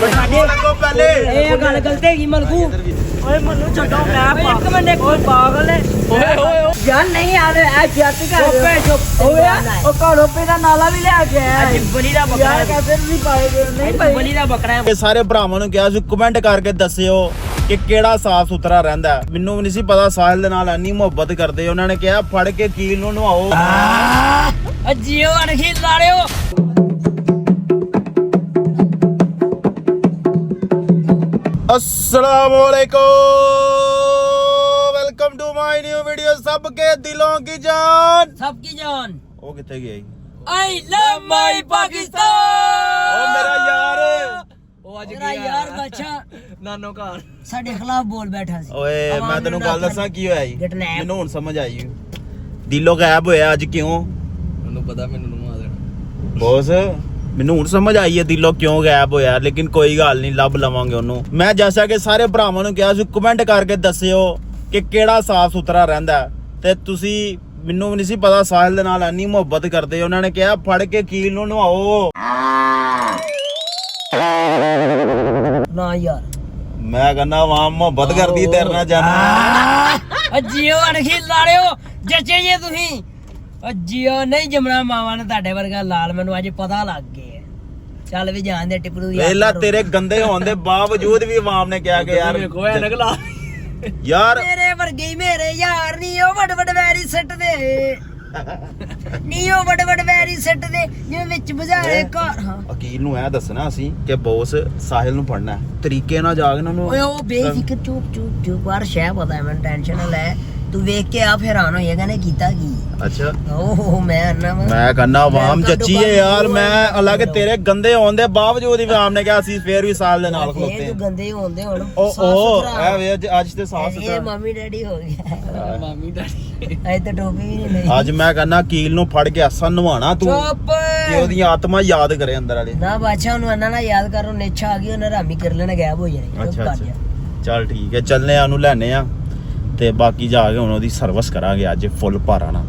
लगो पहले ਇਹ ਗੱਲ ਗਲਤ ਹੈਗੀ ਮਲਕੂ ਓਏ ਮੈਨੂੰ ਛੱਡੋ ਮੈਂ ਇੱਕ ਮਿੰਟ ਓਏ ਪਾਗਲ ਹੈ ਓਏ ਜਾਨ ਨਹੀਂ ਆ ਰਿਹਾ ਐ ਜੱਟ ਕਰ ਚੁੱਪ ਓਏ ਉਹ ਕਾਲੋਪੇ ਦਾ ਨਾਲਾ ਵੀ ਲੈ ਕੇ ਆਇਆ ਅੱਜ ਬਲੀ ਦਾ ਬੱਕਰਾ ਹੈ ਕਹਿੰਦੇ ਨਹੀਂ ਪਾਏਗੇ ਨਹੀਂ ਭਾਈ ਬਲੀ ਦਾ ਬੱਕਰਾ ਹੈ। ਇਹ ਸਾਰੇ ਭਰਾਵਾਂ ਨੂੰ ਕਿਹਾ ਸੀ ਕਮੈਂਟ ਕਰਕੇ ਦੱਸਿਓ ਕਿ ਕਿਹੜਾ ਸਾਫ ਸੁਥਰਾ ਰਹਿੰਦਾ। ਮੈਨੂੰ ਵੀ ਨਹੀਂ ਸੀ ਪਤਾ ਸਾਹਿਲ ਦੇ ਨਾਲ ਇੰਨੀ ਮੁਹੱਬਤ ਕਰਦੇ। ਉਹਨਾਂ ਨੇ ਕਿਹਾ ਫੜ ਕੇ ਕੀਲ ਨੂੰ ਨਵਾਓ। ਜੀਓ ਅਣਖੀ ਲਾੜਿਓ अस्सलाम वालेकुम, welcome to my new video. सबके दिलों की जान सबकी जान ਉਹ ਕਿੱਥੇ ਗਿਆ ਜੀ? आई लव माय पाकिस्तान ਉਹ ਮੇਰਾ ਯਾਰ ਉਹ ਅੱਜ ਗਿਆ ਯਾਰ ਬੱਚਾ ਨਾਨੋ ਘਰ ਸਾਡੇ ਖਿਲਾਫ ਬੋਲ ਬੈਠਾ ਸੀ। ਓਏ ਮੈਂ ਤੈਨੂੰ ਗੱਲ ਦੱਸਾਂ ਕੀ ਹੋਇਆ ਜੀ? Kidnap। ਮੈਨੂੰ ਹੁਣ ਸਮਝ ਆਈ ਦਿਲੋਂ ਗਾਇਬ ਹੋਇਆ ਅੱਜ ਕਿਉਂ? ਮੈਨੂੰ ਪਤਾ ਮੈਨੂੰ ਨਵਾ ਦੇਣਾ ਬੋਸ ਮੈਨੂੰ ਹੁਣ ਸਮਝ ਆਈ ਹੈ ਦਿਲੋਂ ਕਿਉਂ ਗਾਇਬ ਹੋਇਆ। ਲੇਕਿਨ ਕੋਈ ਗੱਲ ਨਹੀਂ, ਲੱਭ ਲਵਾਂਗੇ ਉਹਨੂੰ। ਮੈਂ ਜੈਸਾ ਕਿ ਸਾਰੇ ਭਰਾਵਾਂ ਨੂੰ ਕਿਹਾ ਸੀ ਕਮੈਂਟ ਕਰਕੇ ਦੱਸਿਓ ਕਿ ਕਿਹੜਾ ਸਾਫ ਸੁਥਰਾ ਰਹਿੰਦਾ। ਤੇ ਤੁਸੀਂ ਮੈਨੂੰ ਵੀ ਨਹੀਂ ਸੀ ਪਤਾ ਸਾਹਿਲ ਦੇ ਨਾਲ ਇੰਨੀ ਮੁਹੱਬਤ ਕਰਦੇ। ਉਹਨਾਂ ਨੇ ਕਿਹਾ ਫੜ ਕੇ ਕੀਲ ਨੂੰ ਨਵਾਓ। ਨਾ ਯਾਰ ਮੈਂ ਕਹਿੰਦਾ ਵਾਂ ਮੁਹੱਬਤ ਕਰਦੀ ਤੇਰੇ ਨਾਲ ਜਾਨਾ। ਜੀਓ ਅਣਖੀ ਲਾੜਿਓ ਜੱਚੇ ਜੇ ਤੁਸੀਂ ਜੀਓ ਨਹੀਂ ਜਮਣਾ ਮਾਵਾਂ ਨੇ ਤੁਹਾਡੇ ਵਰਗਾ ਲਾਲ ਮੈਨੂੰ ਅੱਜ ਪਤਾ ਲੱਗ ਗਿਆ। ਚੱਲ ਵੀ ਜਾਣ ਦੇ ਟਿਪਰੂ ਦੀ ਵੇਲਾ ਤੇਰੇ ਗੰਦੇ ਹੋਣ ਦੇ ਬਾਵਜੂਦ ਵੀ ਆਵਾਮ ਨੇ ਕਿਹਾ ਕਿ ਯਾਰ ਵੇਖੋ ਐ ਨਗਲਾ ਯਾਰ ਮੇਰੇ ਵਰਗੇ ਹੀ ਮੇਰੇ ਯਾਰ ਨਹੀਂ ਉਹ ਵੱਡ ਵੱਡ ਵੈਰੀ ਸੱਟ ਦੇ ਨਹੀਂ ਉਹ ਵੱਡ ਵੱਡ ਵੈਰੀ ਸੱਟ ਦੇ ਜਿਵੇਂ ਵਿੱਚ ਬੁਝਾਰੇ ਘਰ ਹਾਂ। ਵਕੀਲ ਨੂੰ ਐ ਦੱਸਣਾ ਅਸੀਂ ਕਿ ਬੌਸ ਸਾਹਿਲ ਨੂੰ ਫੜਨਾ ਤਰੀਕੇ ਨਾਲ ਜਾ ਕੇ ਉਹਨਾਂ ਓਏ ਨੂੰ। ਉਹ ਬੇਫਿਕਰ ਚੁੱਪ ਪਰ ਸ਼ੈ ਪਤਾ ਹੈ ਮੈਨੂੰ ਟੈਨਸ਼ਨ ਨਾ ਲੈ ਤੂੰ ਵੇਖ ਕੇ ਆ ਹੈਰਾਨ ਹੋਏਗਾ ਨੇ ਕੀਤਾ ਕੀ। ਅੱਛਾ ਓਹ ਮੈਂ ਕਹਿੰਦਾ ਆਵਾਮ ਜੱਚੀ ਹੈ ਯਾਰ। ਮੈਂ ਅਲੱਗ ਤੇਰੇ ਗੰਦੇ ਹੋਣ ਦੇ ਬਾਵਜੂਦ ਵੀ ਆਵਾਮ ਨੇ ਕਿਹਾ ਅਸੀਂ ਫੇਰ ਵੀ ਸਾਲ ਦੇ ਨਾਲ ਖਲੋਤੇ ਤੂੰ ਗੰਦੇ ਹੁੰਦੇ ਹੁਣ ਉਹ ਐ ਵੇ ਅੱਜ ਤੇ ਸਾਫ ਇਹ ਸੁਥਰਾ। ਮੰਮੀ ਡੈਡੀ ਹੋ ਗਿਆ ਮਾਮੀ ਡੈਡੀ ਐ ਤਾਂ ਟੋਪੀ ਵੀ ਨਹੀਂ ਲਈ। ਅੱਜ ਮੈਂ ਕਹਿੰਦਾ ਕੀਲ ਨੂੰ ਫੜ ਕੇ ਅਸਾਂ ਨਵਾਣਾ ਤੂੰ ਚੁੱਪ ਕਿ ਉਹਦੀ ਆਤਮਾ ਯਾਦ ਕਰੇ ਅੰਦਰ ਵਾਲੇ। ਨਾ ਬਾਦਸ਼ਾਹ ਨੂੰ ਅੰਨਾ ਨਾ ਯਾਦ ਕਰੋ ਨੇਛਾ ਆ ਗਈ ਉਹਨਾਂ ਰਾਮੀ ਕਰ ਲੈਣਾ ਗਾਇਬ ਹੋ ਜਾਣੀ। ਅੱਛਾ ਅੱਛਾ ਚੱਲ ਠੀਕ ਹੈ, ਚੱਲਨੇ ਆ ਉਹਨੂੰ ਲੈਣੇ ਆ ਤੇ ਬਾਕੀ ਜਾ ਕੇ ਹੁਣ ਉਹਦੀ ਸਰਵਿਸ ਕਰਾਂਗੇ ਅੱਜ ਫੁੱਲ ਭਾਰਾ ਨਾਲ।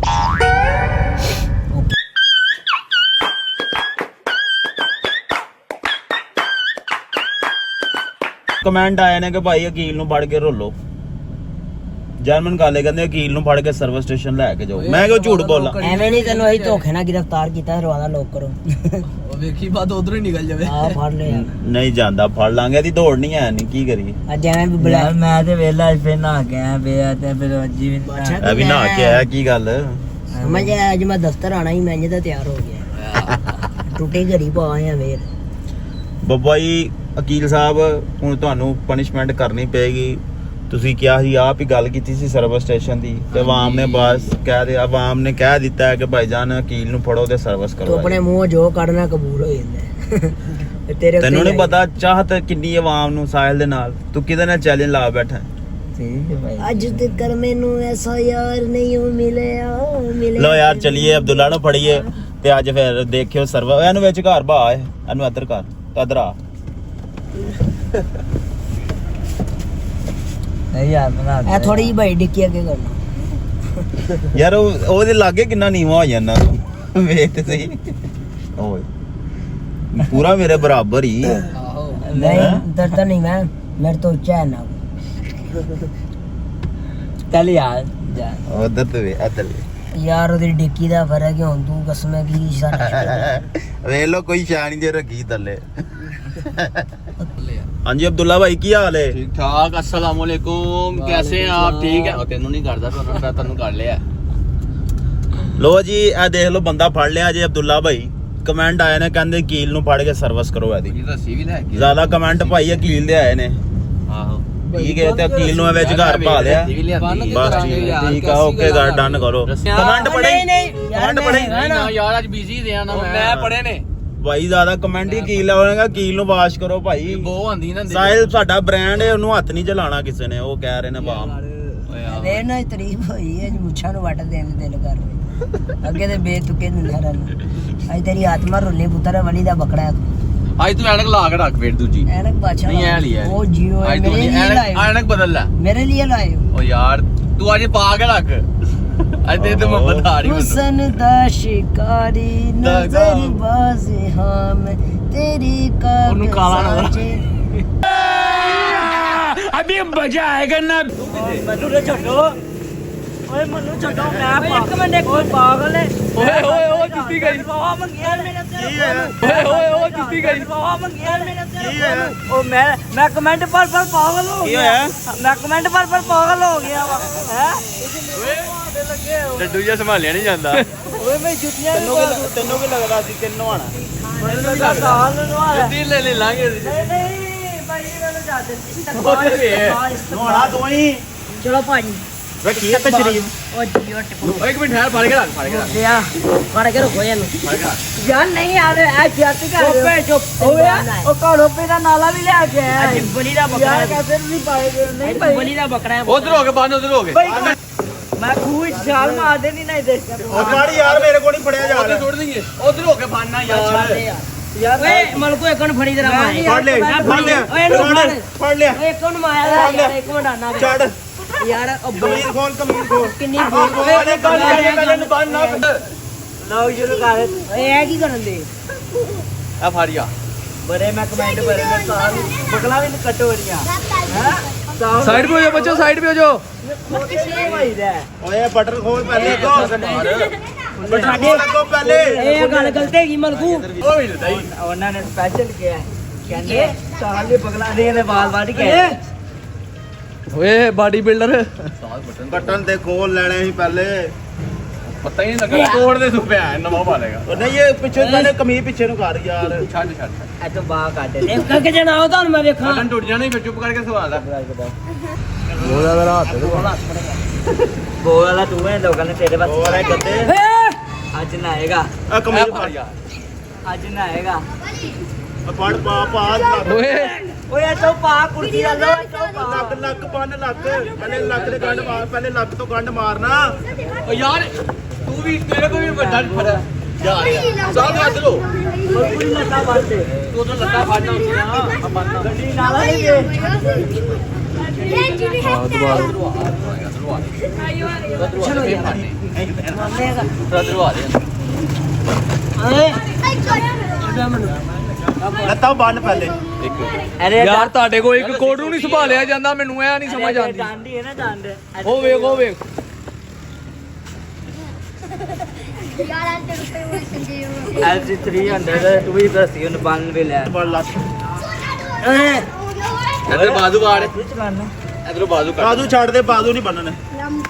ਕਮੈਂਟ ਆਏ ਨੇ ਕਿ ਭਾਈ ਵਕੀਲ ਨੂੰ ਫੜ ਕੇ ਰੋਲੋ। ਜਰਮਨ ਕਾਲੇ ਕਹਿੰਦੇ ਵਕੀਲ ਨੂੰ ਫੜ ਕੇ ਸਰਵਿਸ ਸਟੇਸ਼ਨ ਲੈ ਕੇ ਜਾਓ। ਮੈਂ ਕਿਉਂ ਝੂਠ ਬੋਲਾਂ? ਐਵੇਂ ਨਹੀਂ ਤੈਨੂੰ ਅਸੀਂ ਧੋਖੇ ਨਾਲ ਗ੍ਰਿਫਤਾਰ ਕੀਤਾ ਰਵਾਨਾ ਲੋਕ ਕਰੋ। ਉਹ ਵੇਖੀ ਬਾਤ ਉਧਰੋਂ ਹੀ ਨਿਕਲ ਜਾਵੇ। ਆ ਫੜ ਲਿਆ ਨਹੀਂ ਜਾਂਦਾ, ਫੜ ਲਾਂਗੇ। ਇਹਦੀ ਦੌੜ ਨਹੀਂ ਹੈ ਨਹੀਂ ਕੀ ਕਰੀਏ। ਅੱਜ ਐਵੇਂ ਵੀ ਬੁਲਾ ਮੈਂ ਤੇ ਵੇਲਾ ਫੇਰ ਨਹਾ ਗਿਆ ਪਿਆ ਤੇ ਫਿਰ ਅੱਜ ਵੀ ਇਹ ਵੀ ਨਹਾ ਕੇ ਆਇਆ ਕੀ ਗੱਲ? ਸਮਝ ਆ ਅੱਜ ਮੈਂ ਦਫ਼ਤਰ ਆਣਾ ਹੀ ਮੈਂ ਤਾਂ ਤਿਆਰ ਹੋ ਗਿਆ। ਟੁੱਟੇ ਘੜੀ ਪਾਇਆ ਫੇਰ ਬੱਬਾ ਜੀ ਵਕੀਲ ਸਾਹਿਬ ਹੁਣ ਤੁਹਾਨੂੰ ਪਨਿਸ਼ਮੈਂਟ ਕਰਨੀ ਪਏਗੀ। ਤੁਸੀਂ ਕਿਹਾ ਸੀ ਆਪ ਹੀ ਗੱਲ ਕੀਤੀ ਸੀ ਸਰਵਿਸ ਸਟੇਸ਼ਨ ਦੀ ਤੇ ਆਵਾਮ ਨੇ ਬਸ ਕਹਿ ਦਿਆ, ਆਵਾਮ ਨੇ ਕਹਿ ਦਿੱਤਾ ਹੈ ਕਿ ਭਾਈਜਾਨ ਵਕੀਲ ਨੂੰ ਫੜੋ ਤੇ ਸਰਵਿਸ ਕਰੋ। ਤੂੰ ਆਪਣੇ ਮੂੰਹ ਜੋ ਕੱਢਣਾ ਕਬੂਲ ਹੋ ਜਾਂਦਾ। ਤੇਰੇ ਤੈਨੂੰ ਨਹੀਂ ਪਤਾ ਚਾਹਤ ਕਿੰਨੀ ਆਵਾਮ ਨੂੰ ਸਾਹਿਲ ਦੇ ਨਾਲ। ਤੂੰ ਕਿਹਦੇ ਨਾਲ ਚੈਲੰਜ ਲਾ ਬੈਠਾ? ਅੱਜ ਤੱਕ ਮੈਨੂੰ ਐਸਾ ਯਾਰ ਨਹੀਂ ਮਿਲਿਆ। ਲੋ ਯਾਰ ਚਲਿਏ ਅਬਦੁੱਲਾ ਨੂੰ ਫੜੀਏ ਤੇ ਅੱਜ ਫਿਰ ਦੇਖਿਓ ਸਰਵਿਸ। ਇਹਨੂੰ ਵਿੱਚ ਘਰ ਬਾ ਇਹਨੂੰ ਇੱਧਰ ਘਰ ਇੱਧਰ ਆ। ਨਹੀਂ ਯਾਰ ਬਣਾ ਇਹ ਥੋੜੀ ਜਿਹੀ ਭਾਈ ਡਿੱਕੀ ਅੱਗੇ ਕਰਨਾ ਯਾਰ ਉਹਦੇ ਲਾਗੇ ਕਿੰਨਾ ਨੀਵਾ ਹੋ ਜਾਂਦਾ ਤੂੰ ਵੇਖ ਤੇ ਸਹੀ। ਓਏ ਪੂਰਾ ਮੇਰੇ ਬਰਾਬਰ ਹੀ। ਆਹੋ ਨਹੀਂ ਦਰਦ ਨਹੀਂ ਮੈਂ ਮੇਰੇ ਤੋਂ ਉੱਚਾ ਹੈ ਨਾ। ਚੱਲ ਯਾਰ ਜਾ ਉਧਰ ਤੇ ਵੇ ਇੱਧਰ ਯਾਰ ਉਹਦੀ ਡਿੱਕੀ ਦਾ ਫਰਕ ਹੈ। ਹੁਣ ਤੂੰ ਕਸਮ ਹੈ ਕੀ ਸਾਰਾ ਵੇਖ ਲੋ ਕੋਈ ਸ਼ਾਨ ਦੇ ਰੱਖੀ ਥੱਲੇ। ਹਾਂਜੀ ਅਬਦੁੱਲਾ ਭਾਈ ਕੀ ਹਾਲ ਹੈ? ਠੀਕ ਠਾਕ। अस्सलाम वालेकुम, कैसे हैं आप? ठीक है। ਤੈਨੂੰ ਨਹੀਂ ਕਰਦਾ ਮੈਂ ਤੈਨੂੰ ਕਰ ਲਿਆ। ਲੋ ਜੀ ਇਹ ਦੇਖ ਲੋ ਬੰਦਾ ਫੜ ਲਿਆ ਜੀ ਅਬਦੁੱਲਾ ਭਾਈ। ਕਮੈਂਟ ਆਏ ਨੇ ਕਹਿੰਦੇ ਵਕੀਲ ਨੂੰ ਫੜ ਕੇ ਸਰਵਿਸ ਕਰੋ ਇਹਦੀ। ਇਹ ਤਾਂ ਸੀ ਵੀ ਲੈ ਕੇ ਜ਼ਿਆਦਾ ਕਮੈਂਟ ਭਾਈ ਵਕੀਲ ਦੇ ਆਏ ਨੇ। ਆਹੋ ਠੀਕ ਹੈ ਤੇ ਵਕੀਲ ਨੂੰ ਵਿੱਚ ਘਰ ਪਾ ਲਿਆ। ਬਸ ਠੀਕ ਆ ਓਕੇ ਗੱਲ ਡਨ ਕਰੋ। ਕਮੈਂਟ ਪੜੇ ਕਮੈਂਟ ਪੜੇ ਨਾ ਯਾਰ ਅੱਜ ਬਿਜ਼ੀ ਰਿਹਾ ਨਾ ਮੈਂ ਪੜੇ ਨੇ ਭਾਈ ਜ਼ਿਆਦਾ ਕਮੈਂਟ ਹੀ ਵਕੀਲ ਲਾਉਣੇਗਾ। ਵਕੀਲ ਨੂੰ ਵਾਸ਼ ਕਰੋ ਭਾਈ। ਬਹੁਤ ਆਂਦੀ ਨਾ ਸਾਹਿਲ ਸਾਡਾ ਬ੍ਰਾਂਡ ਹੈ, ਉਹਨੂੰ ਹੱਥ ਨਹੀਂ ਚਲਾਉਣਾ ਕਿਸੇ ਨੇ। ਉਹ ਕਹਿ ਰਹੇ ਨੇ ਬਾਮ ਇਹ ਨਾ ਤਾਰੀਫ ਹੋਈ ਹੈ ਮੁੱਛਾਂ ਨੂੰ ਵੱਟ ਦੇਣ ਦੇ ਦਿਲ ਕਰ ਰਿਹਾ। ਅੱਗੇ ਤੇ ਬੇਤੁਕੇ ਨਰਨ ਅੱਜ ਤੇਰੀ ਆਤਮਾ ਰੋਲੇ ਪੁੱਤਰ ਵਲੀ ਦਾ ਬੱਕਰਾ ਹੈ। ਅੱਜ ਤੂੰ ਐਨਕ ਲਾ ਕੇ ਰੱਖ ਫੇਰ ਦੂਜੀ ਐਨਕ ਬਾਦਸ਼ਾਹ ਨਹੀਂ ਐ ਲਈ ਉਹ ਜੀਓ ਅੱਜ ਤੂੰ ਮੇਰੇ ਲਈ ਲਾਏ ਐਨਕ ਬਦਲ ਲੈ ਮੇਰੇ ਲਈ ਲਾਏ ਓ ਯਾਰ ਤੂੰ ਅੱਜ ਪਾ ਕੇ ਰੱਖ। ਅੱਜ ਤੇ ਮੁਹੱਬਤ ਆ ਰਹੀ ਮੈਨੂੰ। ਹੁਸਨ ਦਾ ਸ਼ਿਕਾਰੀ ਨਜ਼ਰ ਬਾਜ਼ ਹਾਂ ਮੈਂ तेरी का ਉਹਨੂੰ ਕਾਲਾ ਨਾ अभी मजा आएगा ना मनु रे छड्डो ओए मनु छड्डो मैं एक मिनट एक पागल है ਓਏ ਓਏ ਓ ਜੁੱਤੀ ਗਈ बाबा मंगिया मेरे से ਕੀ ਹੈ ਓਏ ਓਏ ਓ ਜੁੱਤੀ ਗਈ बाबा मंगिया मेरे से ਕੀ ਹੈ ओ मैं कमेंट पर पागल हो ਕੀ गया ਹੋਇਆ मैं कमेंट पर पागल हो गया हैं ਲੱਡੂ ਜਿਹਾ ਸੰਭਾਲਿਆ ਨਹੀਂ ਜਾਂਦਾ ओए मैं जुतियां ਤੈਨੂੰ ਕੀ ਲੱਗਦਾ ਸੀ ਤੈਨੂੰ ਆਣਾ ਮੈਨੂੰ ਲੱਗਾ ਸਾਲ ਨੂੰ ਆ ਜੁੱਤੀ ਲੈ ਲੈ ਲਾਂਗੇ नहीं नहीं भाई मैंने जाते ਨਹਾਉਣਾ ਤੂੰ ਹੀ चलो भाई ਰੱਖੀ ਇੱਕ ਸ਼ਰੀਫ ओ जियो टिपो ਓਏ ਇੱਕ ਮਿੰਟ ਠਹਿਰ ਫੜ ਕੇ ਰੱਖ या फड़ के रखो यार ਫੜ ਕੇ ਰੱਖ यार नहीं यार ए जाती का चुप ओ यार ओ कालो पे दा नाला भी ले आके है बली दा बकरा यार कैसे नहीं पाएगे नहीं पाएगे बली दा बकरा है ਉਧਰ ਹੋ ਕੇ ਬੰਨ ਉਧਰ ਹੋ ਕੇ मैं खूह छाल मार देनी नहीं दे ਉਹ ਗਾੜੀ ਯਾਰ ਮੇਰੇ ਕੋਲ ਨਹੀਂ ਫੜਿਆ ਜਾ ਉਧਰ ਰਿਹਾ ਛੋੜ ਦੇਂਗੇ ਉਧਰ ਹੋ ਕੇ ਬੰਨਣਾ ਯਾਰ यार ओए मलको एक न फड़ी तेरा मार ਫੜ ਲੈ ਫੜ ਲੈ ओए नो फड़ ਫੜ ਲਿਆ ओए एक न माया यार एक मिनट आना ਛੱਡ यार अब ਕਮੀਜ਼ ਖੋਲ किन्नी बोल ਅਰੇ ਗੱਲ ਕਰੇ ਬੰਨ ਨਾ लाओ शुरू कर ओए ए की करन दे ਆ ਫੜਿਆ बड़े मैं कमेंट बड़े में साल बगला भी कटोरिया हैं साइड पे हो जाओ बच्चों साइड पे हो जाओ ਓਏ ਬਟਰ ਖੋਲ ਪਹਿਲੇ ਤੋਂ ਬਟਰ ਖੋਲ ਪਹਿਲੇ ਇਹ ਗੱਲ ਗਲਤ ਹੈਗੀ ਮਲਕੂ ਉਹ ਵੀ ਦਈ ਉਹਨਾਂ ਨੇ ਸਪੈਸ਼ਲ ਕਿਹਾ ਕਹਿੰਦੇ ਸਾਲ ਦੇ ਬਗਲਾ ਦੇ ਨੇ ਵਾਲ ਵੱਢ ਕੇ ਓਏ ਬਾਡੀ ਬਿਲਡਰ ਬਟਨ ਤੇ ਖੋਲ ਲੈਣੇ ਸੀ ਪਹਿਲੇ ਪਤਾ ਹੀ ਨਹੀਂ ਲੱਗਾ ਕੋੜ ਦੇ ਸੁਪਿਆ ਨਵਾਂ ਪਾ ਲੇਗਾ ਉਹ ਨਹੀਂ ਇਹ ਪਿੱਛੇ ਪਹਿਲੇ ਕਮੀਜ਼ ਪਿੱਛੇ ਨੂੰ ਕਰ ਯਾਰ ਛੱਡ ਛੱਡ ਇਹ ਤੋਂ ਬਾਹਰ ਕੱਢ ਦੇ ਕਰਕੇ ਜਣਾ ਆਓ ਤੁਹਾਨੂੰ ਮੈਂ ਵੇਖਾਂ ਬਟਨ ਟੁੱਟ ਜਾਣਾ ਹੀ ਫਿਰ ਚੁੱਪ ਕਰਕੇ ਸਵਾਲ ਦਾ ਬੋਲ ਵਾਲਾ ਤੂੰ ਹੈ ਲੋਕਾਂ ਨੇ ਤੇਰੇ ਹੋਰ ਵਾਸਤੇ ਇਹ ਗੱਦੇ ਅੱਜ ਨਾ ਆਏਗਾ ਆ ਕਮੀਜ਼ ਪਾ ਅੱਜ ਨਾ ਆਏਗਾ ਪੜ ਪਾ ਪਾ ਲੱਕ ਓਏ ਓਏ ਇਹ ਤੋਂ ਪਾ ਕੁਰਸੀ ਲਾ ਲਓ ਇਹ ਤੋਂ ਪਾ ਲੱਕ ਲੱਕ ਬੰਨ ਲੱਕ ਪਹਿਲੇ ਲੱਕ ਦੇ ਗੰਢ ਮਾਰ ਪਹਿਲੇ ਲੱਕ ਤੋਂ ਗੰਢ ਮਾਰਨਾ ਓ ਯਾਰ ਤੂੰ ਵੀ ਤੇਰੇ ਕੋਲ ਵੀ ਵੱਡਾ ਫੜਿਆ ਜਾ ਸਾਹ ਹੱਥ ਲੋ ਪੂਰੀ ਲੱਤਾਂ ਵੱਢਦੇ ਤੂੰ ਉਧਰ ਲੱਤਾਂ ਫੜਨਾ ਹੁੰਦੀ ਆ ਬੰਨਣਾ ਗੱਡੀ ਨਾਲ ਨਹੀਂ ਦੇ ਲੱਤਾਂ ਬੰਨ ਪਹਿਲੇ ਯਾਰ ਤੁਹਾਡੇ ਕੋਲ ਇੱਕ ਕੋਡ ਨੂੰ ਨਹੀਂ ਸੰਭਾਲਿਆ ਜਾਂਦਾ ਮੈਨੂੰ ਇਹ ਨਹੀਂ ਸਮਝ ਆਉਂਦੀ ਡਾਂਡੀ ਹੈ ਨਾ ਡਾਂਡ ਉਹ ਵੇਖ ਉਹ ਵੇਖ LG 300 ਤੂੰ ਵੀ ਦੱਸੀ ਉਹਨੂੰ ਬੰਨ ਵੀ ਲੈ ਬੜ ਲੱਕ ਇੱਧਰ ਬਾਜ਼ੂ ਵਾੜ ਕੁਝ ਕਰਨਾ ਇੱਧਰੋਂ ਬਾਜ਼ੂ ਕੱਟ ਬਾਜ਼ੂ ਛੱਡ ਦੇ ਬਾਜ਼ੂ ਨਹੀਂ ਬੰਨਣੇ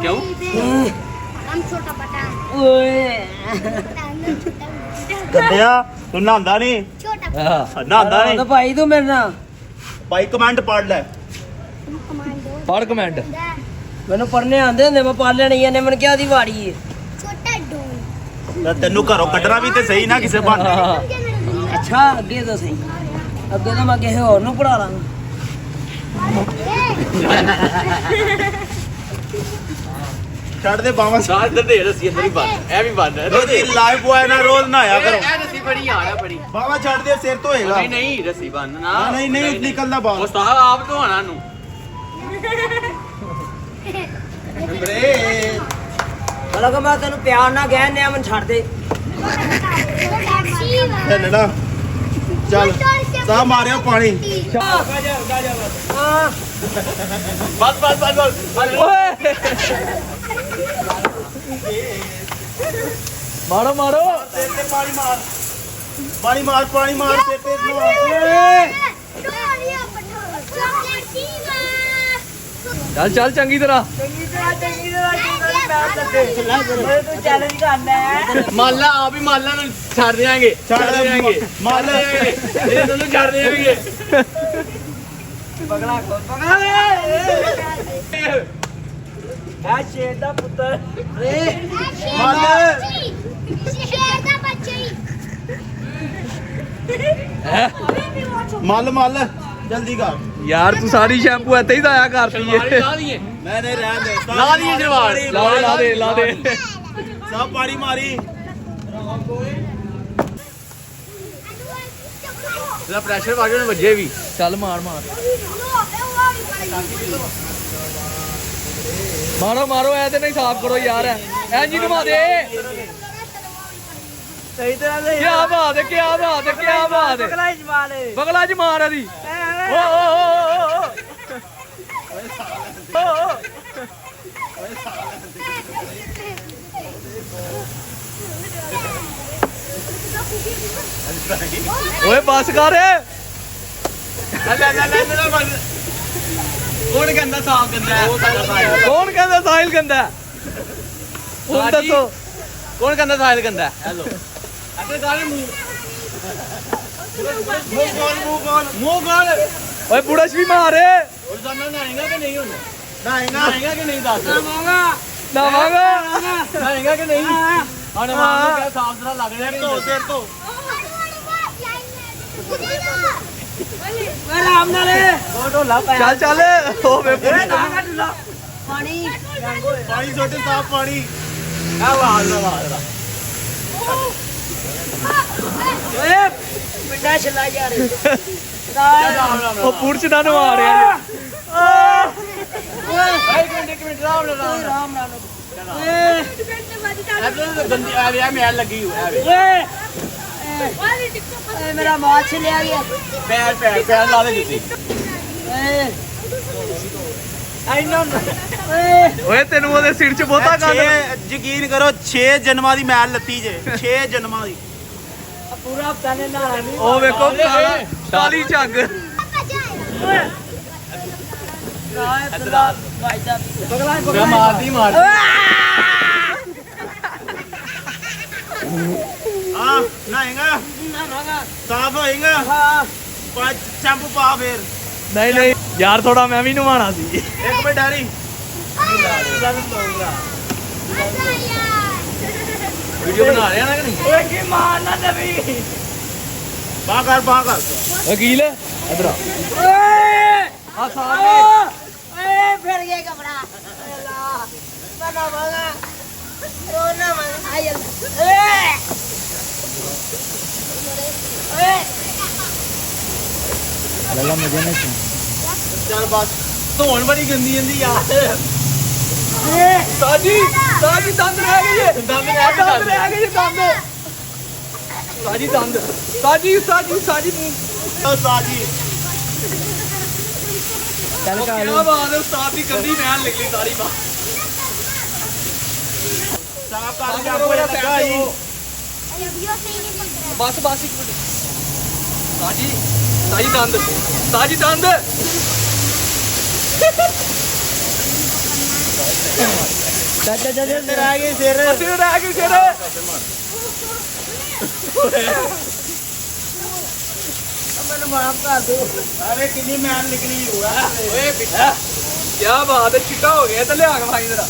ਕਿਉਂ ਓਏ ਗੱਦਿਆ ਤੂੰ ਨਹਾਉਂਦਾ ਨਹੀਂ ਨਹਾਉਂਦਾ ਨਹੀਂ ਤਾਂ ਭਾਈ ਤੂੰ ਮੇਰੇ ਨਾਲ ਭਾਈ ਕਮੈਂਟ ਪੜ ਲੈ ਪੜ ਕਮੈਂਟ ਮੈਨੂੰ ਪੜਨੇ ਆਂਦੇ ਹੁੰਦੇ ਮੈਂ ਪੜ ਲੈਣੀ ਇਹਨੇ ਮੈਨੂੰ ਕਿਹਾ ਦੀ ਵਾੜੀ ਏ ਤਾਂ ਤੈਨੂੰ ਘਰੋਂ ਕੱਢਣਾ ਵੀ ਤੇ ਸਹੀ ਨਾ ਕਿਸੇ ਬਹਾਨੇ ਅੱਛਾ ਅੱਗੇ ਤਾਂ ਸਹੀ ਅੱਗੇ ਤਾਂ ਮੈਂ ਕਿਸੇ ਹੋਰ ਨੂੰ ਪੜਾ ਲਾਂਗਾ ਛੱਡ ਦੇ ਬਾਵਾਂ ਸਾਹ ਇੱਧਰ ਦੇ ਰੱਸੀ ਅੰਦਰ ਹੀ ਬੰਦ ਇਹ ਵੀ ਬੰਦ ਰੋਜ਼ ਲਾਈਵ ਬੁਆਏ ਨਾਲ ਰੋਜ਼ ਨਹਾਇਆ ਕਰੋ ਇਹ ਰੱਸੀ ਬੜੀ ਆਇਆ ਬੜੀ ਬਾਵਾਂ ਛੱਡ ਦੇ ਸਿਰ ਧੋਏਗਾ ਨਹੀਂ ਨਹੀਂ ਰੱਸੀ ਬੰਨ ਨਾ ਨਹੀਂ ਨਹੀਂ ਨਿਕਲਦਾ ਬਾਹਰ ਉਸਤਾਦ ਆਪ ਧੋਣਾ ਨੂੰ ਬਰੇ ਮਤਲਬ ਮੈਂ ਤੈਨੂੰ ਪਿਆਰ ਨਾਲ ਕਹਿ ਨਿਆ ਮੈਨੂੰ ਛੱਡ ਦੇ ਚੱਲਣਾ ਚੱਲ ਸਾਹ ਮਾਰਿਓ ਪਾਣੀ ਬਸ ਬਸ ਬਸ ਬਸ ਓਏ ਮਾਰੋ ਮਾਰੋ ਸਿਰ ਤੇ ਪਾਣੀ ਮਾਰ ਪਾਣੀ ਮਾਰ ਪਾਣੀ ਮਾਰ ਸਿਰ ਤੇ ਚੱਲ ਚੱਲ ਚੰਗੀ ਤਰ੍ਹਾਂ ਤੂੰ ਚੈਲੰਜ ਕਰਨਾ ਹੈ ਮਾਲਾ ਆਪ ਹੀ ਮਾਲਾ ਨੂੰ ਛੱਡ ਦਿਆਂਗੇ ਛੱਡ ਦਿਆਂਗੇ ਮਾਲ ਇਹ ਤੁਹਾਨੂੰ ਛੱਡ ਦਿਆਂਗੇ ਪਗਲਾ ਖੋਲ ਪਗਲਾ ਆ ਸ਼ੇਰ ਦਾ ਪੁੱਤਰ ਮੱਲ ਮੱਲ ਜਲਦੀ ਕਰ ਯਾਰ ਤੂੰ ਸਾਰੀ ਸ਼ੈਂਪੂ ਇੱਥੇ ਹੀ ਦਾਇਆ ਕਰਤੀ ਏ ਮੈਂ ਨਹੀਂ ਰਹਿਣ ਦੇ ਲਾ ਦੀਏ ਜਲਵਾਰ ਲਾ ਦੇ ਲਾ ਦੇ ਸਭ ਪਾਣੀ ਮਾਰੀ ਇਹਦਾ ਪ੍ਰੈਸ਼ਰ ਵਾਜੋ ਨੇ ਵੱਜੇ ਵੀ ਚੱਲ ਮਾਰ ਮਾਰ ਮਾਰੋ ਮਾਰੋ ਐ ਤੇ ਨਹੀਂ ਸਾਫ਼ ਕਰੋ ਯਾਰ ਐ ਜੀ ਘੁਮਾ ਦੇ ਸਹੀ ਤਰ੍ਹਾਂ ਦੇ ਕੀ ਬਾਤ ਹੈ, ਕੀ ਬਾਤ ਹੈ, ਕੀ ਬਾਤ ਹੈ। ਬਗਲਾ ਜਮਾਲੇ ਬਗਲਾ ਚ ਮਾਰ ਇਹਦੀ। ਓਏ ਬਸ ਕਰ। ਕੌਣ ਕਹਿੰਦਾ ਸਾਫ ਗੰਦਾ ਹੈ? ਕੌਣ ਕਹਿੰਦਾ ਸਾਹਿਲ ਗੰਦਾ? ਹੁਣ ਦੱਸੋ ਕੌਣ ਕਹਿੰਦਾ ਸਾਹਿਲ ਗੰਦਾ? ਹੈਲੋ ਅੱਗੇ ਗੱਲ ਮੂੰਹ ਗੋਲ। ਓਏ ਬੁੜਸ਼ ਵੀ ਮਾਰ। ਰੋਜ਼ਾਨਾ ਨਹਾਏਗਾ ਕਿ ਨਹੀਂ ਹੁਣ? ਨਹਾਏਗਾ ਕਿ ਨਹੀਂ ਦੱਸ? ਨਾਵਾਂਗਾ ਨਹਾਏਗਾ ਕਿ ਨਹੀਂ? ਹੁਣ ਮਾਂ ਨੂੰ ਸਾਫ ਸੁਥਰਾ ਲੱਗ ਰਿਹਾ ਧੋ ਸਿਰ ਤੋਂ। ਆਰਾਮ ਨਾਲ ਢੋਲਾ ਚੱਲ ਚੱਲ ਹੋਵੇ ਪਾਣੀ ਪਾਣੀ ਛੋਟੇ ਸਾਫ ਪਾਣੀ। ਆਵਾਜ਼ ਓਏ ਪਿੰਡਾ ਛੱਲਾ ਯਾਰ ਉਹ ਪੁਰਚ ਨਾ ਨੂੰ ਆ ਰਿਹਾ। ਇੱਕ ਮਿੰਟ ਆਰਾਮ ਨਾਲ ਓਏ ਗੰਦੀ ਆ ਰਿਹਾ ਮੈਲ ਲੱਗੀ ਓਏ ਮੇਰਾ ਮਾਛ ਲਿਆ ਗਿਆ ਪੈਰ ਲਾ ਦੇ ਜੁੱਤੀ। ਓਏ ਆਈ ਨੋ ਓਏ ਓਏ ਤੈਨੂੰ ਉਹਦੇ ਸਿਰ 'ਚ ਬਹੁਤਾ ਗੱਲ। ਯਕੀਨ ਕਰੋ 6 ਜਨਮਾਂ ਦੀ ਮੈਲ ਲੱਤੀ ਜੇ। 6 ਜਨਮਾਂ ਦੀ। ਪੂਰਾ ਹਫਤਾ ਨੇ ਨਹਾਇਆ ਨਹੀਂ। ਉਹ ਵੇਖੋ ਕਾਲੀ ਝੱਗ। ਮੈਂ ਮਾਰਦੀ ਮਾਰ। ਹਾਂ ਨਹਾਏਗਾ ਸਾਫ ਹੋਏਗਾ। ਹਾਂ ਸ਼ੈਂਪੂ ਪਾ ਫੇਰ। ਨਹੀਂ ਨਹੀਂ ਯਾਰ ਥੋੜਾ ਮੈਂ ਵੀ ਨਵਾਣਾ ਸੀ। ਇੱਕ ਮਿੰਟ ਡੈਡੀ ਵੀਡੀਓ ਬਣਾ ਰਿਹਾ ਨਾ ਕਿ ਨਹੀਂ? ਓਏ ਕੀ ਮਾਰਨਾ ਨਵੀ ਬਾਹ ਕਰ ਵਕੀਲ ਇਧਰ ਆ। ਓਏ ਆ ਸਾਹਮਣੇ ਓਏ ਫਿਰ ਗਿਆ ਕਪੜਾ ਅੱਲਾ ਬਣਾ ਬਣਾ ਰੋਣਾ ਮਨ ਆਇਲ ਓਏ ਓਏ ਲੱਲਾ ਮਜੇ ਨਹੀਂ। ਚੱਲ ਬਸ ਧੋਣ ਬੜੀ ਗੰਦੀ ਜਾਂਦੀ ਯਾਰ। ਸਾਜੀ ਸਾਜੀ ਦੰਦ ਰਹਿ ਗਏ ਜੀ। ਦੰਦ ਰਹਿ ਗਏ। ਦੰਦ ਰਹਿ ਗਏ ਜੀ ਦੰਦ। ਸਾਜੀ ਦੰਦ ਸਾਜੀ ਸਾਜੀ ਸਾਜੀ ਮੂੰਹ। ਸਾਜੀ ਚੱਲ ਕਾ ਕੀ ਬਾਤ ਹੈ। ਉਸਤਾਦ ਦੀ ਗੰਦੀ ਮੈਲ ਨਿਕਲੀ ਸਾਰੀ ਬਾਤ। ਸਾਫ ਕਰ ਕੇ ਆਪੋ ਲੱਗਾ ਜੀ। ਬਸ ਬਸ ਇੱਕ ਮਿੰਟ। ਸਾਜੀ ਸਾਜੀ ਦੰਦ ਸਾਜੀ ਦੰਦ। ਇੱਥੇ ਰਹਿ ਗਏ ਸਿਰ। ਸਿਰ ਰਹਿ ਗਈ ਸਿਰ। ਮੈਨੂੰ ਮਾਫ ਕਰ ਦੋ ਅਰੇ ਕਿੰਨੀ ਮੈਲ ਨਿਕਲੀ ਹੋਆ। ਓਏ ਬਿੱਟਾ ਕੀ ਬਾਤ ਹੈ। ਚਿੱਟਾ ਹੋ ਗਿਆ ਤੇ ਲਿਆ ਕੇ ਭਾਈ ਜਰਾ।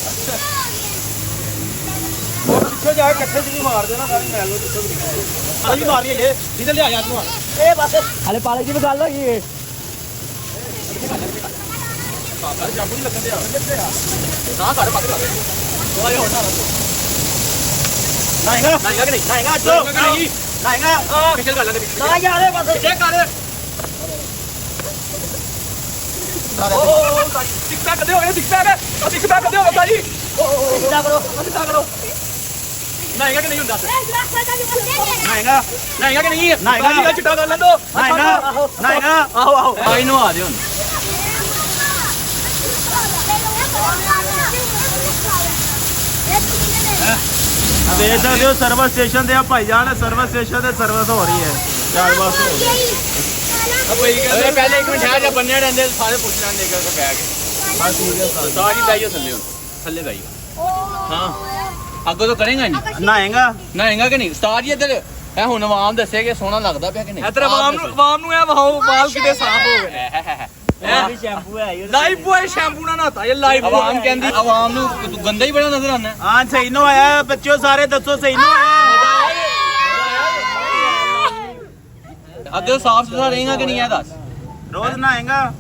ਪਿੱਛੇ ਜਾ ਕੇ ਇਕੱਠੇ ਜਿਹੀ ਮਾਰ ਦੇਣਾ ਸਾਰੀ ਮੈਲ ਨੂੰ ਪਿੱਛੇ ਵੀ ਅਜੀ ਮਾਰੀ ਇਹ ਜਿੱਦ ਲਿਆ ਜਾ ਤੂੰ। ਇਹ ਬਸ ਹਲੇ ਪਾਲੇ ਦੀ ਗੱਲ ਹੋਈ ਏ। ਜਾਬੂ ਨਹੀਂ ਲੱਗਣ ਦਿਆ ਨਾ ਘੜ ਪੱਕ ਓਏ ਹੋਣਾ ਨਾਏਗਾ ਕਿ ਨਹੀਂ? ਨਾਏਗਾ ਚੋ ਨਾਏਗਾ ਪਿਛਲ ਕਰ ਲੈਂਦੇ ਪਿਛਲ ਨਾ ਯਾਰ ਇਹ ਬਸ ਚੈੱਕ ਕਰ। ਓ ਸਿੱਖ ਪੈਕ ਕਦੇ ਹੋਏ ਸਿੱਖ ਪੈਕ ਕਦੇ ਹੋਵੇ ਸਾਜੀ। ਸਿੱਧਾ ਕਰੋ ਸਿੱਧਾ ਕਰੋ। ਨਾਏਗਾ ਕਿ ਨਹੀਂ ਹੁੰਦਾ? ਨਾਏਗਾ ਨਾਏਗਾ ਕਿ ਨਹੀਂ? ਨਾਏਗਾ। ਸਾਜੀ ਦਾ ਚਿੱਟਾ ਕਰ ਲੈਂਦੋ। ਨਾਏਗਾ ਆਹੋ ਆਹੋ ਆਈ ਨੂੰ ਆ ਦਿਓ। ਦੇਖ ਸਕਦੇ ਹੋ ਸਰਵਿਸ ਸਟੇਸ਼ਨ ਤੇ ਆ ਭਾਈਜਾਨ। ਸਰਵਿਸ ਸਟੇਸ਼ਨ ਤੇ ਸਰਵਿਸ ਹੋ ਰਹੀ ਹੈ। ਚੱਲ ਬਸ ਹੋ ਗਿਆ। ਕੋਈ ਕਹਿੰਦੇ ਪਹਿਲੇ ਇੱਕ ਮਿੰਟ ਠਹਿਰ ਜਾ। ਬੰਨਿਆ ਰਹਿੰਦੇ ਸਾਰੇ ਪੁੱਛ ਲੈਂਦੇ ਕਿ ਬੈ ਕੇ। ਬਸ ਠੀਕ ਹੈ ਸਾਜੀ ਬੈਈਓ ਥੱਲੇ ਹੁਣ ਥੱਲੇ ਬੈਈਓ। ਹਾਂ ਅੱਗੋਂ ਤੋਂ ਕਰੇਗਾ ਨਹੀਂ? ਨਾਏਗਾ ਨਾਏਗਾ ਕਿ ਨਹੀਂ? ਉਸਤਾਦ ਜੀ ਇੱਧਰ ਇਹ ਹੁਣ ਆਵਾਮ ਦੱਸੇ ਕਿ ਸੋਹਣਾ ਲੱਗਦਾ ਪਿਆ ਕਿ ਨਹੀਂ? ਇੱਧਰ ਆਵਾਮ ਨੂੰ ਇਹ ਵਹਾਓ ਵਾਲ ਕਿਤੇ ਸਾਫ਼ ਹੋ ਗਏ। ਇਹ ਸ਼ੈਂਪੂ ਹੈ ਇਹ ਲਾਈਵ ਬॉय ਸ਼ੈਂਪੂ ਨਾਲ ਨਹਾਤਾ ਇਹ ਲਾਈਵ ਆਵਾਮ ਕਹਿੰਦੀ ਆਵਾਮ ਨੂੰ ਤੂੰ ਗੰਦਾ ਹੀ ਬੜਾ ਨਜ਼ਰ ਆਉਂਦਾ। ਹਾਂ ਸਹੀ ਨੂੰ ਆਇਆ ਬੱਚਿਓ ਸਾਰੇ ਦੱਸੋ ਸਹੀ ਨੂੰ ਆਇਆ। ਅੱਗੇ ਸਾਫ਼ ਸੁਥਰਾ ਰਹੇਗਾ ਕਿ ਨਹੀਂ ਇਹ ਦੱਸ। ਰੋਜ਼ ਨਾਏਗਾ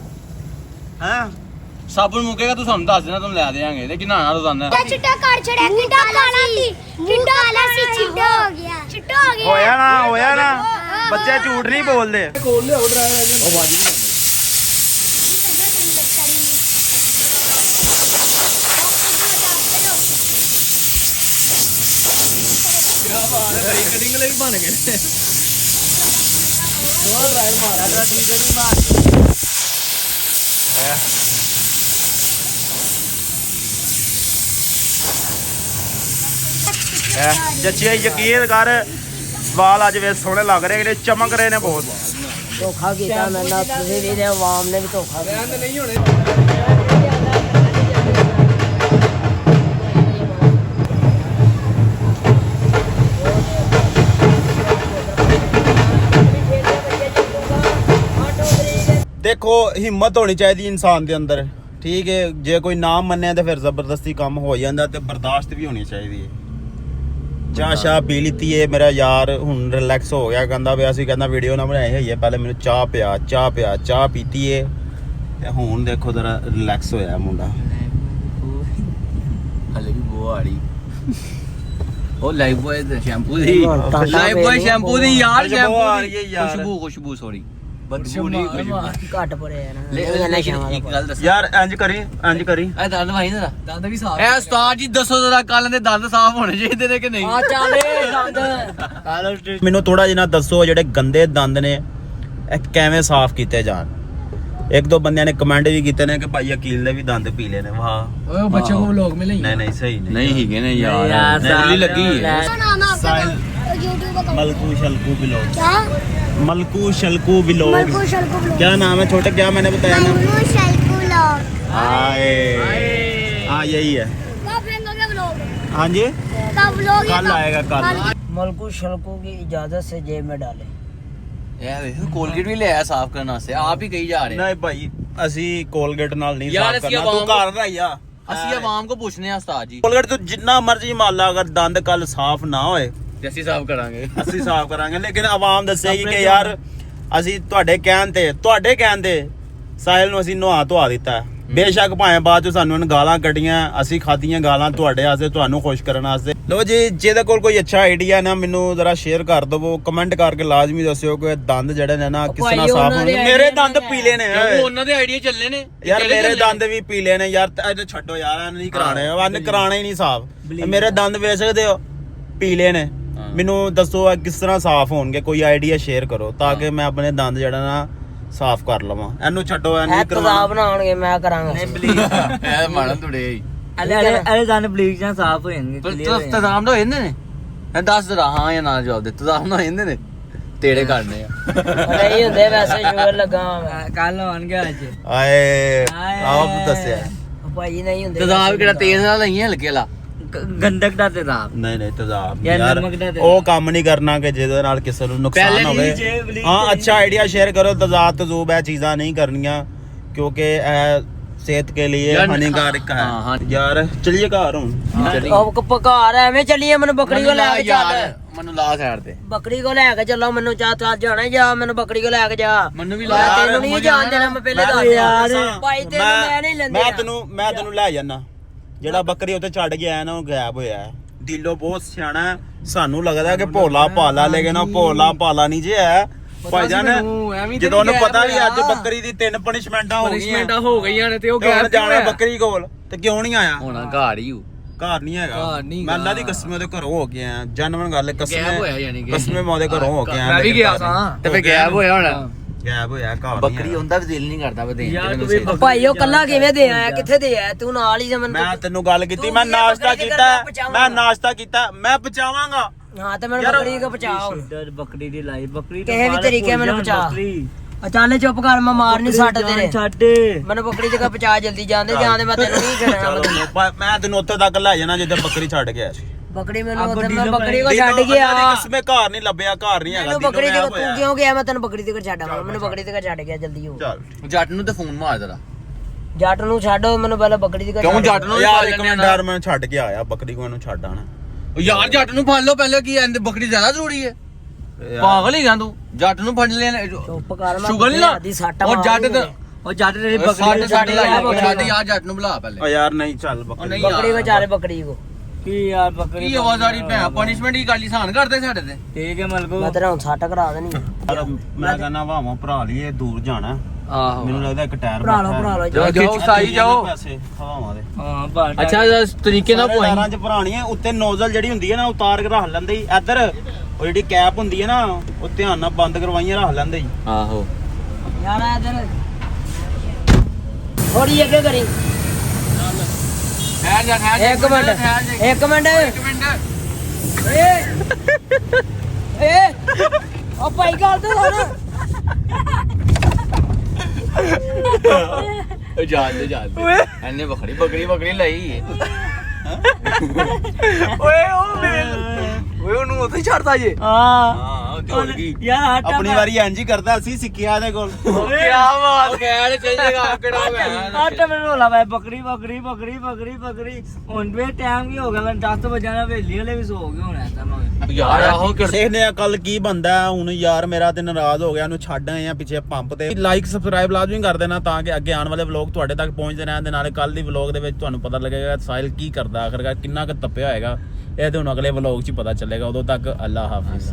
ਹਾਂ ਸਾਬਣ ਮੁੱਕੇਗਾ ਤੂੰ ਸਾਨੂੰ ਦੱਸ ਦੇਣਾ ਤੁਹਾਨੂੰ ਲੈ ਦੇਵਾਂਗੇ ਲੇਕਿਨ ਨਹਾਣਾ ਰੋਜ਼ਾਨਾ। ਚਿੱਟਾ ਕਰ ਛੜਿਆ ਕਿੱਡਾ ਕਾਲਾ ਸੀ ਚਿੱਟਾ ਹੋ ਗਿਆ ਹੋਇਆ ਨਾ ਬੱਚੇ ਝੂਠ ਨਹੀਂ ਬੋਲਦੇ। ਕੋਲ ਲਿਆਓ ਡਰਾਈਵਰ ਉਹ ਵਾਜੀ ਨਹੀਂ ਕਟਿੰਗ ਲਈ ਬਣ ਗਏ ਨੇ ਦੋ ਡਰਾਈਵਰ ਮਾਰਾ ਦਾ ਠੀਕ ਨਹੀਂ ਮਾਰ ਜੱਚੀ ਯਕੀਨ ਕਰ ਵਾਲ ਅੱਜ ਵੇ ਸੋਹਣੇ ਲੱਗ ਰਹੇ ਨੇ ਚਮਕ ਰਹੇ ਨੇ ਬਹੁਤ ਧੋਖਾ ਕੀਤਾ ਮੈਂ ਨਾ ਤੁਸੀਂ ਵੀ ਤੇ ਆਵਾਮ ਨੇ ਵੀ ਧੋਖਾ ਕੀਤਾ ਰਹਿਣ ਨਹੀਂ ਹੋਣੇ ਦੇਖੋ ਹਿੰਮਤ ਹੋਣੀ ਚਾਹੀਦੀ ਇਨਸਾਨ ਦੇ ਅੰਦਰ ਠੀਕ ਹੈ ਜੇ ਕੋਈ ਨਾ ਮੰਨੇ ਤੇ ਫਿਰ ਜ਼ਬਰਦਸਤੀ ਕੰਮ ਹੋ ਜਾਂਦਾ ਤੇ ਬਰਦਾਸ਼ਤ ਵੀ ਹੋਣੀ ਚਾਹੀਦੀ ਹੈ ਚਾਹ ਸ਼ਾਹ ਪੀ ਲਿੱਤੀ ਹੈ ਮੇਰਾ ਯਾਰ ਹੁਣ ਰਿਲੈਕਸ ਹੋ ਗਿਆ ਕਹਿੰਦਾ ਵੀ ਅਸੀਂ ਕਹਿੰਦਾ ਵੀਡੀਓ ਨਾ ਬਣਾਈ ਹੋਈ ਹੈ ਪਹਿਲੇ ਮੈਨੂੰ ਚਾਹ ਪੀਤੀ ਹੈ ਤੇ ਹੁਣ ਦੇਖੋ ਜ਼ਰਾ ਰਿਲੈਕਸ ਹੋਇਆ ਮੁੰਡਾ ਹਲੇ ਵੀ ਬੋ ਆ ਰਹੀ ਉਹ ਲਾਈਫ ਬॉय ਦਾ ਸ਼ੈਂਪੂ ਦੀ ਲਾਈਫ ਬॉय ਸ਼ੈਂਪੂ ਦੀ ਯਾਰ ਖੁਸ਼ਬੂ ਆ ਰਹੀ ਹੈ ਯਾਰ। ਖੁਸ਼ਬੂ ਸੌਰੀ ਬਦਬੂ ਨਹੀਂ ਖੁਸ਼ਬੂ ਘੱਟ ਪੜੇ ਆ ਨਾ ਲੈ ਇੱਕ ਗੱਲ ਦੱਸ ਯਾਰ ਇੰਜ ਕਰੀ ਇਹ ਦੰਦ ਭਾਈ ਨਾ ਦੰਦ ਵੀ ਸਾਫ਼ ਇਹ ਉਸਤਾਦ ਜੀ ਦੱਸੋ ਜਰਾ ਕੱਲ ਦੇ ਦੰਦ ਸਾਫ਼ ਹੋਣੇ ਚਾਹੀਦੇ ਨੇ ਕਿ ਨਹੀਂ ਆ ਚੱਲੇ ਦੰਦ ਮੈਨੂੰ ਥੋੜਾ ਜਿਹਾ ਦੱਸੋ ਜਿਹੜੇ ਗੰਦੇ ਦੰਦ ਨੇ ਇਹ ਕਿਵੇਂ ਸਾਫ਼ ਕੀਤੇ ਜਾਣ ਇੱਕ ਦੋ ਬੰਦਿਆਂ ਨੇ ਕਮੈਂਟ ਵੀ ਕੀਤੇ ਨੇ ਕਿ ਭਾਈ ਅਕੀਲ ਦੇ ਵੀ ਦੰਦ ਪੀਲੇ ਨੇ ਵਾਹ ਓਏ ਬੱਚੇ ਕੋ ਵਲੌਗ ਮਿਲੇ ਨਹੀਂ ਸਹੀ ਨਹੀਂ ਹੀਗੇ ਨੇ ਯਾਰ ਨਕਲੀ ਲੱਗੀ ਹੈ नाम है साहिल आपका यूट्यूब अकाउंट मलकू शलकू बिलोग क्या मलकू शलकू बिलोग मलकू शलकू ब्लॉग क्या नाम है छोटे क्या मैंने बताया ना मलकू शलकू ब्लॉग आए हाँ यही है कब लेंगे ब्लॉग हाँ जी कब ब्लॉग कल आएगा कल मलकू शलकू की इजाजत से जेब में डाले ਯਾਰ ਇਹ ਕੋਲਗੇਟ ਵੀ ਲਿਆਇਆ ਸਾਫ਼ ਕਰਨ ਵਾਸਤੇ ਆਪ ਹੀ ਕਹੀ ਜਾ ਰਹੇ नहीं भाई ਅਸੀਂ ਕੋਲਗੇਟ ਨਾਲ ਨਹੀਂ ਯਾਰ ਸਾਫ਼ ਅਸੀਂ ਕਰਨਾ ਤੂੰ ਘਰ ਰਹੀ ਆ ਅਸੀਂ ਆਵਾਮ ਕੋ ਪੁੱਛਨੇ ਆ ਉਸਤਾਦ ਜੀ ਕੋਲਗੇਟ ਤੂੰ ਜਿੰਨਾ ਮਰਜ਼ੀ ਮਾਰ ਲਾ ਅਗਰ ਦੰਦ ਕੱਲ ਸਾਫ਼ ਨਾ ਹੋਏ ਤੇ ਅਸੀਂ ਸਾਫ਼ ਕਰਾਂਗੇ ਅਸੀਂ ਸਾਫ਼ ਕਰਾਂਗੇ ਲੇਕਿਨ ਆਵਾਮ ਦੱਸੇਗੀ ਕਿ ਯਾਰ ਅਸੀਂ ਤੁਹਾਡੇ ਕਹਿਣ ਤੇ ਸਾਹਿਲ ਨੂੰ ਅਸੀਂ ਨਵਾ ਧਵਾ ਦਿੱਤਾ ਬੇਸ਼ੱਕ ਭਾਵੇਂ ਬਾਅਦ ਚ ਸਾਨੂੰ ਗਾਲਾਂ ਕੱਢੀਆਂ ਅਸੀਂ ਖਾਧੀਆਂ ਗਾਲਾਂ ਤੁਹਾਡੇ ਵਾਸਤੇ ਤੁਹਾਨੂੰ ਖੁਸ਼ ਕਰਨ ਵਾਸਤੇ ਲੋ ਜੀ ਜਿਹਦੇ ਕੋਲ ਕੋਈ ਅੱਛਾ ਆਈਡੀਆ ਨਾ ਮੈਨੂੰ ਜ਼ਰਾ ਸ਼ੇਅਰ ਕਰ ਦਵੋ ਕਮੈਂਟ ਕਰਕੇ ਲਾਜ਼ਮੀ ਦੱਸਿਓ ਕਿ ਦੰਦ ਜਿਹੜੇ ਨੇ ਨਾ ਕਿਸ ਤਰ੍ਹਾਂ ਸਾਫ਼ ਹੋਣਗੇ ਮੇਰੇ ਦੰਦ ਪੀਲੇ ਨੇ ਕਿਉਂਕਿ ਉਹਨਾਂ ਦੇ ਆਈਡੀਆ ਚੱਲੇ ਨੇ ਯਾਰ ਮੇਰੇ ਦੰਦ ਵੀ ਪੀਲੇ ਨੇ ਯਾਰ ਇਹ ਛੱਡੋ ਯਾਰ ਨਹੀਂ ਕਰਾਣੇ ਵਨ ਕਰਾਣਾ ਹੀ ਨਹੀਂ ਸਾਫ਼ ਮੇਰੇ ਦੰਦ ਵੇਚ ਸਕਦੇ ਹੋ ਪੀਲੇ ਨੇ ਮੈਨੂੰ ਦੱਸੋ ਇਹ ਕਿਸ ਤਰ੍ਹਾਂ ਸਾਫ਼ ਹੋਣਗੇ ਕੋਈ ਆਈਡੀਆ ਸ਼ੇਅਰ ਕਰੋ ਤਾਂ ਕਿ ਮੈਂ ਆਪਣੇ ਦੰਦ ਜਿਹੜਾ ਨਾ ਸਾਫ਼ ਕਰ ਲਵਾਂ ਇਹਨੂੰ ਛੱਡੋ ਇਹ ਨਹੀਂ ਇਹ ਤਜ਼ਾਬ ਕਰਵਾਉਣਾ ਬਣਾਉਣਗੇ ਮੈਂ ਕਰਾਂਗਾ ਇਹ ਮਾਰਨ ਤੁੜੇ ਅਰੇ ਦੰਦ ਬਲੀਚ ਨਾਲ ਸਾਫ਼ ਹੋ ਜਾਣਗੇ ਤਜ਼ਾਮ ਦਾ ਹੁੰਦੇ ਨੇ ਇਹ ਦੱਸ ਜਰਾ ਹਾਂ ਜਾਂ ਨਾ ਜਵਾਬ ਦੇ ਤਜ਼ਾਮ ਨਾ ਹੁੰਦੇ ਨੇ ਤੇਰੇ ਕਰਨੇ ਆ ਨਹੀਂ ਹੁੰਦੇ ਵੈਸੇ ਸ਼ੂਗਰ ਲੱਗਾ ਕੱਲ ਆਉਣਗੇ ਅੱਜ ਆਏ ਆਪ ਦੱਸਿਆ ਭਾਈ ਨਹੀਂ ਹੁੰਦੇ ਤਜ਼ਾਬ ਕਿਹੜਾ ਤੇਜ਼ ਨਾਲ ਲਈਆਂ ਹਲਕੇ ਵਾਲਾ ਗੰਦਕ ਦਾ ਤਜ਼ਾਬ ਨਹੀਂ ਤਜ਼ਾਬ ਯਾਰ ਯਾਰ ਨਮਕ ਦਾ ਤੇ- ਉਹ ਕੰਮ ਨਹੀਂ ਕਰਨਾ ਕਿ ਜਿਹਦੇ ਨਾਲ ਕਿਸੇ ਨੂੰ ਨੁਕਸਾਨ ਪਹਿਲੇ ਹੋਵੇ ਹਾਂ ਅੱਛਾ ਆਈਡੀਆ ਸ਼ੇਅਰ ਕਰੋ ਤਜ਼ਾਬ ਤਜ਼ੂਬ ਇਹ ਚੀਜ਼ਾਂ ਨਹੀਂ ਕਰਨੀਆਂ ਕਿਉਂਕਿ ਇਹ सेहत के लिए यार, हानिकारक है हाँ। यार चलिए घर हूँ ਉਹ ਪਕਾਰ ਐਵੇਂ ਚੱਲੀਏ ਮੈਨੂੰ ਬੱਕਰੀ ਕੋ ਲੈ ਕੇ ਚੱਲ ਮੈਨੂੰ ਲਾ ਸਾਈਡ ਤੇ ਬੱਕਰੀ ਕੋ ਲੈ ਕੇ ਚੱਲੋ ਮੈਨੂੰ ਚਾਹ ਜਾਣਾ ਜਾ ਮੈਨੂੰ ਬੱਕਰੀ ਕੋ ਲੈ ਕੇ ਜਾ ਮੈਨੂੰ ਵੀ ਮੈਂ ਤੈਨੂੰ ਨਹੀਂ ਜਾਣ ਦੇਣਾ ਮੈਂ ਪਹਿਲੇ ਦੱਸ ਯਾਰ ਭਾਈ ਤੈਨੂੰ ਮੈਂ ਨਹੀਂ ਲੈਂਦਾ ਮੈਂ ਤੈਨੂੰ ਲੈ ਜਾਣਾ ਜਿਹੜਾ ਬੱਕਰੀ ਉੱਤੇ ਛੱਡ ਕੇ ਆਇਆ ਨਾ ਉਹ ਗਾਇਬ ਹੋਇਆ ਹੈ ਦਿਲੋਂ ਬਹੁਤ ਸਿਆਣਾ ਹੈ ਸਾਨੂੰ ਲੱਗਦਾ ਕਿ ਭੋਲਾ ਭਾਲਾ ਲੇਕਿਨ ਉਹ ਭੋਲਾ ਭਾਲਾ ਨਹੀਂ ਜੇ ਹੈ ਭਾਈਜਾਨ ਜਦੋਂ ਉਹਨੂੰ ਪਤਾ ਵੀ ਅੱਜ ਬੱਕਰੀ ਦੀ 3 ਪਨਿਸ਼ਮੈਂਟਾਂ ਹੋ ਗਈਆਂ ਨੇ ਤੇ ਉਹ ਗੈਰ ਜਾਣਾ ਬੱਕਰੀ ਕੋਲ ਤੇ ਕਿਉਂ ਨਹੀਂ ਆਇਆ ਹੁਣ ਘਰ ਹੀ ਘਰ ਨਹੀਂ ਹੈਗਾ ਮੈਂ ਅੱਲਾ ਦੀ ਕਸਮ ਉਹਦੇ ਘਰੋਂ ਹੋ ਕੇ ਆਇਆ ਜਨਮਨ ਗੱਲ ਗਾਇਬ ਹੋਇਆ ਯਾਨੀ ਕਿ ਕਸਮੇ ਮੈਂ ਉਹਦੇ ਘਰੋਂ ਹੋ ਕੇ ਆਇਆ ਮੈਂ ਵੀ ਗਿਆ ਸਾਂ ਤੇ ਫੇ ਗਾਇਬ ਹੋਇਆ ਹੁਣ ਗਾਇਬ ਹੋਇਆ ਘਰ ਬੱਕਰੀ ਹੁੰਦਾ ਵੀ ਦਿਲ ਨਹੀਂ ਕਰਦਾ ਵੇ ਦੇਣ ਭਾਈ ਉਹ ਕੱਲਾ ਕਿਵੇਂ ਦੇ ਆਇਆ ਕਿੱਥੇ ਦੇ ਆਇਆ ਤੂੰ ਨਾਲ ਹੀ ਮੈਨੂੰ ਮੈਂ ਤੈਨੂੰ ਗੱਲ ਕੀਤੀ ਮੈਂ ਨਾਸ਼ਤਾ ਕੀਤਾ ਮੈਂ ਪਹੁੰਚਾਵਾਂਗਾ ਹਾਂ ਤੇ ਮੈਨੂੰ ਬੱਕਰੀ ਕੋ ਪਚਾਓ ਬੱਕਰੀ ਦੀ ਲਾਈ ਬੱਕਰੀ ਕਿਸੇ ਵੀ ਤਰੀਕੇ ਮੈਨੂੰ ਪਚਾ ਅਚਾਨਕ ਚੁੱਪ ਕਰ ਮੈਂ ਮਾਰ ਨਹੀਂ ਛੱਡ ਤੇਰੇ ਛੱਡ ਮੈਨੂੰ ਬੱਕਰੀ ਦੇ ਕੋ ਪਚਾ ਜਲਦੀ ਜਾਂਦੇ ਮੈਂ ਤੈਨੂੰ ਨਹੀਂ ਛੱਡਣਾ ਮੈਂ ਤੈਨੂੰ ਉੱਥੇ ਤੱਕ ਲੈ ਜਾਣਾ ਜਿੱਦਾਂ ਬੱਕਰੀ ਛੱਡ ਗਿਆ ਸੀ ਬੱਕਰੀ ਮੈਨੂੰ ਉੱਥੇ ਮੈਂ ਬੱਕਰੀ ਕੋ ਛੱਡ ਗਿਆ ਕਸਮੇ ਘਰ ਨਹੀਂ ਲੱਭਿਆ ਘਰ ਨਹੀਂ ਹੈਗਾ ਮੈਨੂੰ ਬੱਕਰੀ ਦੇ ਤੂੰ ਕਿਉਂ ਗਿਆ ਮੈਂ ਤੈਨੂੰ ਬੱਕਰੀ ਦੇ ਘਰ ਛੱਡਾਂ ਮੈਨੂੰ ਬੱਕਰੀ ਦੇ ਘਰ ਛੱਡ ਗਿਆ ਜਲਦੀ ਹੋ ਚੱਲ ਜੱਟ ਨੂੰ ਤੇ ਫੋਨ ਮਾਰ ਜਰਾ ਜੱਟ ਨੂੰ ਛੱਡੋ ਮੈਨੂੰ ਪਹਿਲਾਂ ਬੱਕਰੀ ਦੇ ਘਰ ਕਿਉਂ ਜੱਟ ਨੂੰ ਯਾਰ ਇੱਕ ਮਿੰਟ ਯਾਰ ਮੈਂ ਛੱਡ ਕੇ ਆਇਆ ਬੱਕਰੀ ਕੋ ਇਹਨੂੰ ਛੱਡ ਆਣਾ ਯਾਰ ਜੱਟ ਨੂੰ ਫੜ ਲਓ ਪਹਿਲੇ ਕੀ ਐਂਦੇ ਬੱਕਰੀ ਜ਼ਿਆਦਾ ਜ਼ਰੂਰੀ ਹੈ ਪਾਗਲ ਹੀ ਗਾ ਤੂੰ ਜੱਟ ਨੂੰ ਫੜ ਲੈਣਾ ਚੁੱਪ ਕਰ ਮੈਂ ਸ਼ੁਗਰ ਨਹੀਂ ਲਾ ਦੀ ਸੱਟ ਉਹ ਜੱਟ ਤੇ ਉਹ ਜੱਟ ਤੇਰੀ ਬੱਕਰੀ ਛੱਡ ਬੱਕਰੀ ਯਾਰ ਜੱਟ ਨੂੰ ਬੁਲਾ ਪਹਿਲੇ ਓ ਯਾਰ ਨਹੀਂ ਚੱਲ ਬੱਕਰੀ ਨਹੀਂ ਬੱਕਰੀ ਕੋ ਚਾਰੇ ਬੱਕਰੀ ਕੋ ਕੀ ਯਾਰ ਬੱਕਰੀ ਕੀ ਆਵਾਜ਼ ਆ ਰਹੀ ਭੈਣ ਪਨਿਸ਼ਮੈਂਟ ਹੀ ਗਾਲੀ ਸਾਨ ਕਰਦੇ ਸਾਡੇ ਤੇ ਠੀਕ ਹੈ ਮਲਕੂ ਮੈਂ ਤੇਰਾ ਹੁਣ ਸੱਟ ਕਰਾ ਦੇਣੀ ਯਾਰ ਮੈਂ ਕਹਿੰਦਾ ਵਾਵਾਂ ਭਰਾ ਲਈ ਇਹ ਦੂਰ ਜਾਣਾ ਆਹੋ ਮੈਨੂੰ ਲੱਗਦਾ ਇੱਕ ਟਾਇਰ ਭਰਾ ਲਓ ਜਾਓ ਸਾਈ ਜਾਓ ਪੈਸੇ ਹਵਾਵਾਂ ਦੇ ਹਾਂ ਬਸ ਅੱਛਾ ਤਰੀਕੇ ਨਾਲ ਤਾਰਾਂ ਪੁਆਈ 'ਚ ਭਰਾਣੀ ਹੈ ਉੱਤੇ ਨੋਜ਼ਲ ਜਿਹੜੀ ਹੁੰਦੀ ਹੈ ਨਾ ਉਤਾਰ ਕੇ ਰੱਖ ਲੈਂਦੇ ਹੀ ਇੱਧਰ ਉਹ ਜਿਹੜੀ ਕੈਪ ਹੁੰਦੀ ਹੈ ਨਾ ਉਹ ਧਿਆਨ ਨਾਲ ਬੰਦ ਕਰਵਾਈਆਂ ਰੱਖ ਲੈਂਦੇ ਹੀ ਆਹੋ ਯਾਰ ਇਧਰ ਥੋੜੀ ਅੱਗੇ ਕਰੀ ਇੱਕ ਮਿੰਟ ਏ ਉਹ ਭਾਈ ਗੱਲ ਤੇ ਸੁਣ ਜਾਣ ਐਨੇ ਬੱਕਰੀ ਲਈ ਓਏ ਉਹਨੂੰ ਉੱਥੇ ਹੀ ਛੱਡਦਾ ਜੇ ਹਾਂ ਦੌੜ ਗਈ ਯਾਰ ਹਟਾ ਆਪਣੀ ਵਾਰੀ ਇੰਜ ਹੀ ਕਰਦਾ ਅਸੀਂ ਸਿੱਖਿਆ ਇਹਦੇ ਕੋਲ ਕੀ ਬਾਤ ਖੈਰ ਚੱਲੇਗਾ ਕਿਹੜਾ ਆਟਾ ਮੈਨੂੰ ਰੋਲਾ ਵੇ ਬੱਕਰੀ ਹੁਣ ਵੀ ਟਾਈਮ ਕੀ ਹੋ ਗਿਆ ਮੈਂ 10 ਵਜੇ ਨਾ ਵੇਲੀ ਵਾਲੇ ਵੀ ਸੋ ਗਏ ਹੁਣ ਤਾਂ ਮੈਂ ਯਾਰ ਆਹੋ ਦੇਖਦੇ ਆ ਕੱਲ ਕੀ ਬੰਦਾ ਹੁਣ ਯਾਰ ਮੇਰਾ ਤੇ ਨਾਰਾਜ਼ ਹੋ ਗਿਆ ਉਹਨੂੰ ਛੱਡ ਆਏ ਆ ਪਿੱਛੇ ਪੰਪ ਤੇ ਲਾਈਕ ਸਬਸਕ੍ਰਾਈਬ ਲਾਜ਼ਮੀ ਕਰ ਦੇਣਾ ਤਾਂ ਕਿ ਅੱਗੇ ਆਉਣ ਵਾਲੇ ਵਲੌਗ ਤੁਹਾਡੇ ਤੱਕ ਪਹੁੰਚਦੇ ਰਹਿਣ ਦੇ ਨਾਲੇ ਕੱਲ ਦੀ ਵਲੌਗ ਦੇ ਵਿੱਚ ਤੁਹਾਨੂੰ ਪਤਾ ਲੱਗੇਗਾ ਸਾਹਿਲ ਕੀ ਕਰਦਾ ਆਖਰਕਾਰ ਕਿੰਨਾ ਕੁ ਤੱਪਿਆ ਹੋਏਗਾ ਇਹ ਤੇ ਹੁਣ ਅਗਲੇ ਵਲੌਗ 'ਚ ਹੀ ਪਤਾ ਚੱਲੇਗਾ ਉਦੋਂ ਤੱਕ ਅੱਲਾ ਹਾਫਿਜ਼